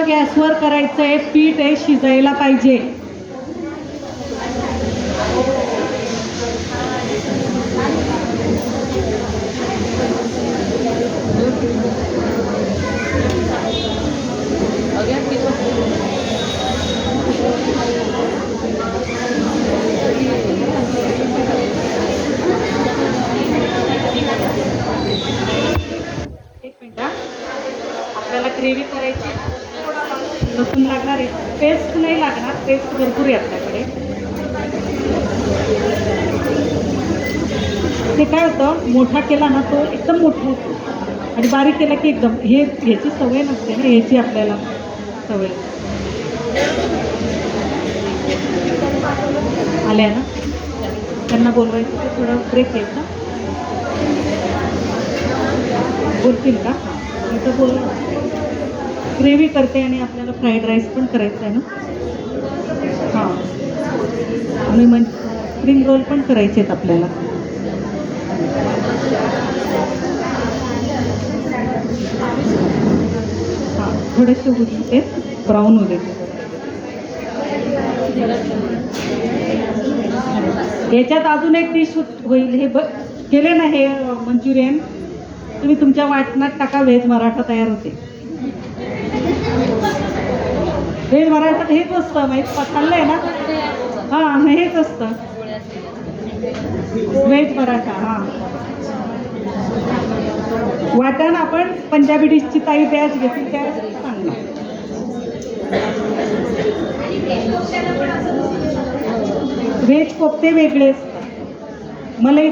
गॅसवर करायचंय, पीठ हे शिजायला पाहिजे. आपल्याला ग्रेव्ही करायची, लसूण लागणार आहे, पेस्ट नाही लागणार, पेस्ट भरपूर आहे आपल्याकडे. ते काय होतं, मोठा केला ना तो एकदम मोठा होतो आणि बारीक केला की एकदम, ह्याची सवय नसते ना, ह्याची आपल्याला सवय. आल्या ना, त्यांना बोलवायचं ते थोडं ब्रेक घ्यायचा. बोलतील का? इथं बोल. ग्रेव्ही करते आणि आपल्याला फ्राईड राईस पण करायचा आहे ना. हां, आणि मग स्प्रिंग रोल पण करायचे आहेत आपल्याला. हां, थोडेसे होतील ते ब्राऊन होते. याच्यात अजून एक डिश होईल, हे केले ना हे मंचुरियन, तुम्ही तुमच्या वाटणात टाका, व्हेज मराठा तयार होते. व्हेज मराठा हेच असतं, माहीत खाल्लंय ना. हां, हेच असतं व्हेज पराठा. हां, वाटण आपण पंजाबी डिशची ताई त्याच घेतली, त्या सांगा. व्हेज कोफ्ते वेगळेच, मला